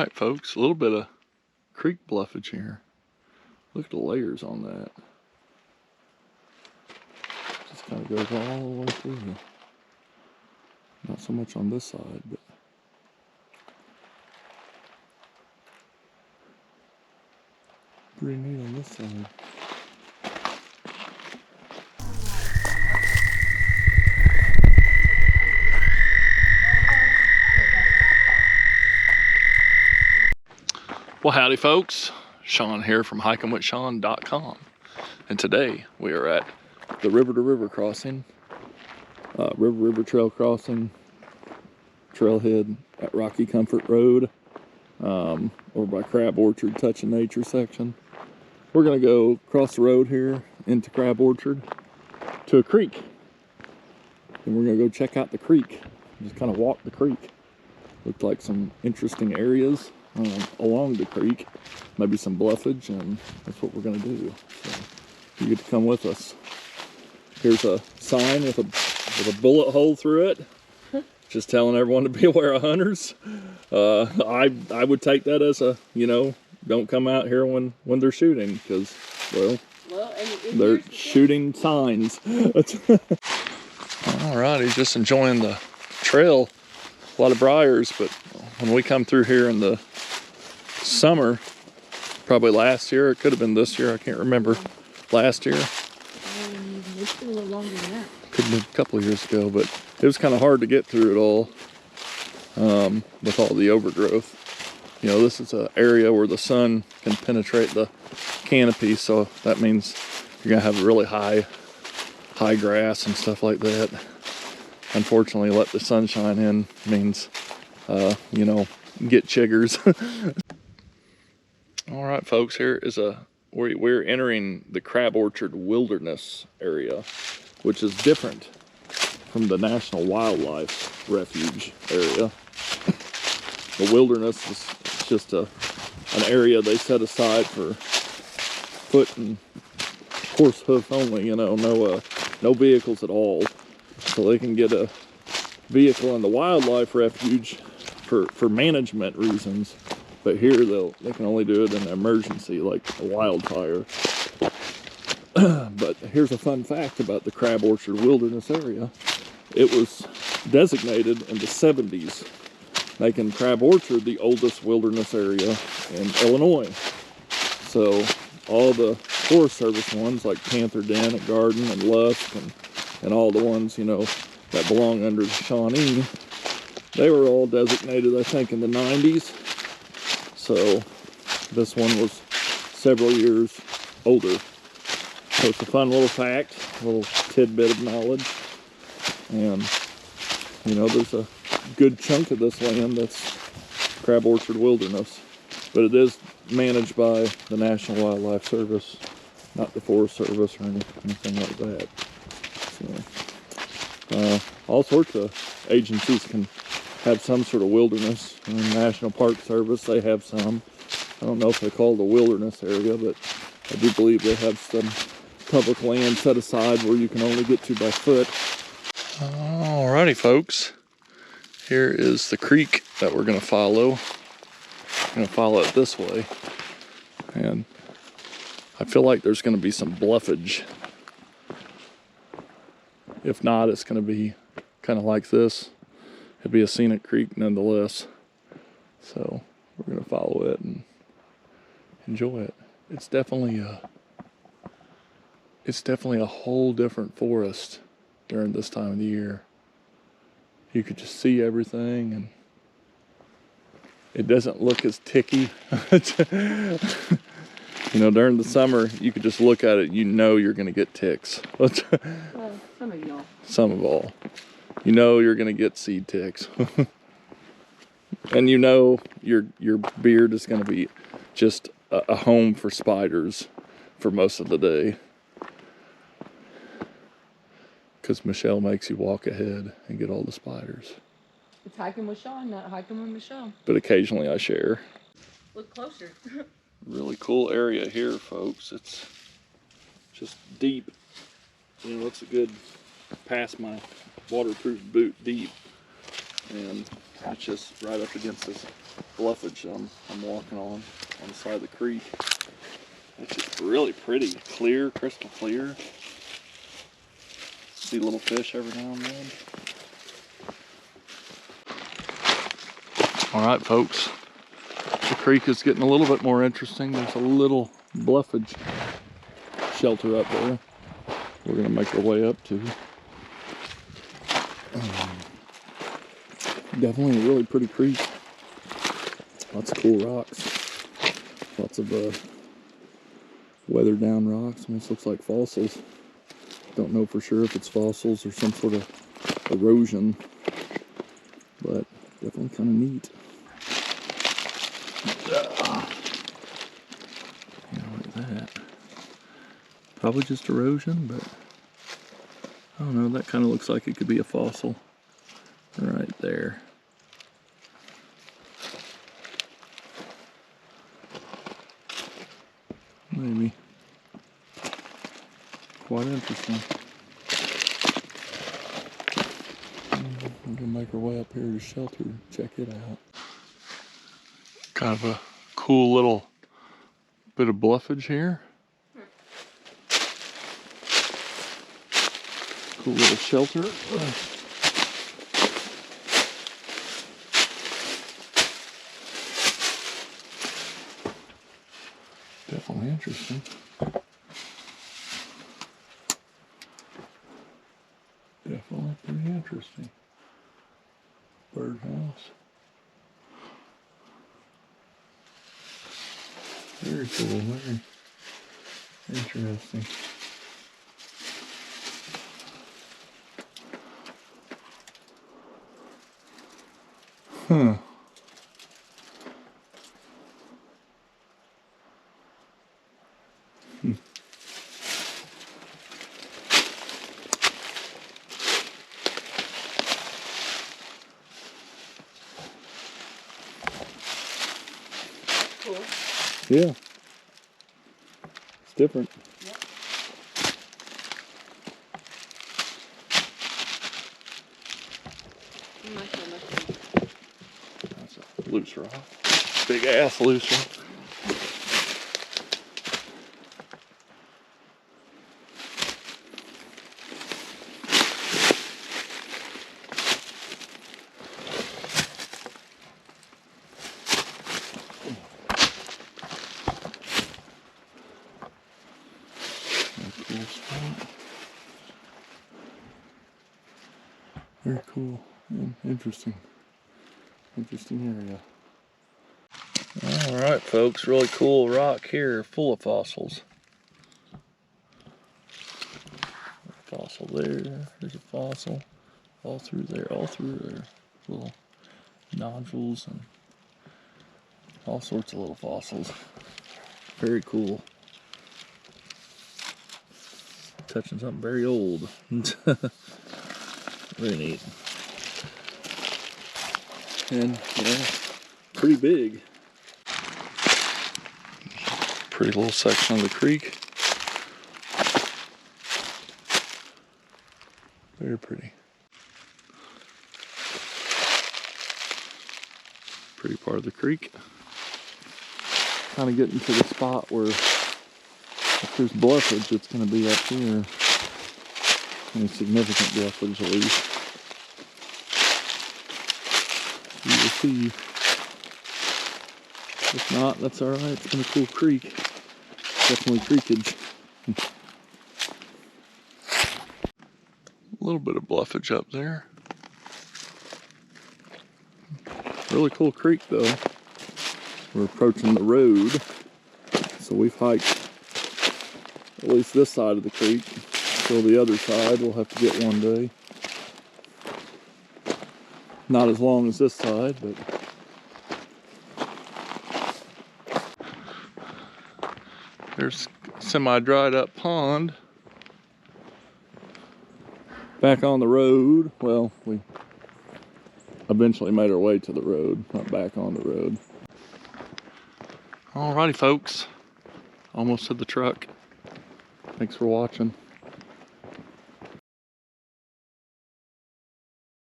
right, folks, a little bit of creek bluffage here. Look at the layers on that. Just kind of goes all the way through. Not so much on this side, but pretty neat on this side. Well, howdy folks, Shawn here from hikingwithshawn.com, and today we are at the river-to-river crossing, river trail crossing, trailhead at Rocky Comfort Road, over by Crab Orchard Touch of Nature section. We're gonna go across the road here into Crab Orchard to a creek, and we're gonna go check out the creek, just kind of walk the creek. Looked like some interesting areas along the creek, maybe some bluffage, and that's what we're going to do. So you get to come with us. Here's a sign with a bullet hole through it, just telling everyone to be aware of hunters. I would take that as a, you know, don't come out here when they're shooting, because, well they're shooting signs. All right, he's just enjoying the trail. A lot of briars, but when we come through here in the summer, probably last year, it could have been this year, I can't remember. Last year, It's been a little longer than that. could have been a couple of years ago, but it was kind of hard to get through it all with all the overgrowth. You know, this is an area where the sun can penetrate the canopy, so that means you're gonna have really high grass and stuff like that. Unfortunately, let the sunshine in means, you know, get chiggers. All right, folks, here is we're entering the Crab Orchard Wilderness area, which is different from the National Wildlife Refuge area. The wilderness is just an area they set aside for foot and horse hoof only, you know, no vehicles at all. So they can get a vehicle in the wildlife refuge for management reasons, but here they can only do it in an emergency, like a wildfire. But here's a fun fact about the Crab Orchard Wilderness area. It was designated in the 70s, making Crab Orchard the oldest wilderness area in Illinois. So all the Forest Service ones, like Panther Den and Garden and Lusk and all the ones, you know, that belong under the Shawnee, they were all designated, I think, in the 90s. So this one was several years older. So it's a fun little fact, a little tidbit of knowledge. And, you know, there's a good chunk of this land that's Crab Orchard Wilderness. But it is managed by the National Wildlife Service, not the Forest Service or anything like that. So, all sorts of agencies can have some sort of wilderness. In the National Park Service, they have some. I don't know if they call it a wilderness area, but I do believe they have some public land set aside where you can only get to by foot. Alrighty, folks. Here is the creek that we're going to follow. I'm going to follow it this way. And I feel like there's going to be some bluffage. If not, it's going to be kind of like this. It'd be a scenic creek nonetheless. So we're going to follow it and enjoy it. It's definitely a whole different forest during this time of the year. You could just see everything, and it doesn't look as ticky. You know, during the summer, you could just look at it, you know you're going to get ticks. Well, some of y'all. Some of all. You know you're going to get seed ticks. And you know your beard is going to be just a home for spiders for most of the day. Because Michelle makes you walk ahead and get all the spiders. It's hiking with Shawn, not hiking with Michelle. But occasionally I share. Look closer. Really cool area here, folks. It's just deep. You know, it's a good past my waterproof boot deep. and it's just right up against this bluffage I'm walking on the side of the creek. It's just really pretty, clear, crystal clear. See little fish every now and then. All right, folks, the creek is getting a little bit more interesting. There's a little bluffage shelter up there we're gonna make our way up to. Definitely a really pretty creek. Lots of cool rocks. Lots of weathered down rocks. I mean, this looks like fossils. Don't know for sure if it's fossils or some sort of erosion, but definitely kind of neat. Yeah, look at that. Probably just erosion, but I don't know. That kind of looks like it could be a fossil right there. Maybe. Quite interesting. We're gonna make our way up here to shelter, check it out. Kind of a cool little bit of bluffage here. Cool little shelter. Definitely interesting. Definitely pretty interesting. Birdhouse. Very cool, very interesting. Huh. Cool. Yeah. It's different. Yep. That's a loose rock. Big ass loose rock. Cool spot. Very cool and interesting. Interesting area. Alright folks, really cool rock here, full of fossils. Fossil there, there's a fossil. All through there. Little nodules and all sorts of little fossils. Very cool. Touching something very old. Very neat. And yeah, pretty big. Pretty little section of the creek. Very pretty. Pretty part of the creek. Kind of getting to the spot where if there's bluffage, it's going to be up here. Any significant bluffage at least. You will see. If not, that's alright. It's been a cool creek. Definitely creekage. A little bit of bluffage up there. Really cool creek though. We're approaching the road. So we've hiked at least this side of the creek. So the other side we'll have to get one day. Not as long as this side, but there's a semi-dried up pond. Back on the road. Well, we eventually made our way to the road, not back on the road. Alrighty folks, almost to the truck. Thanks for watching.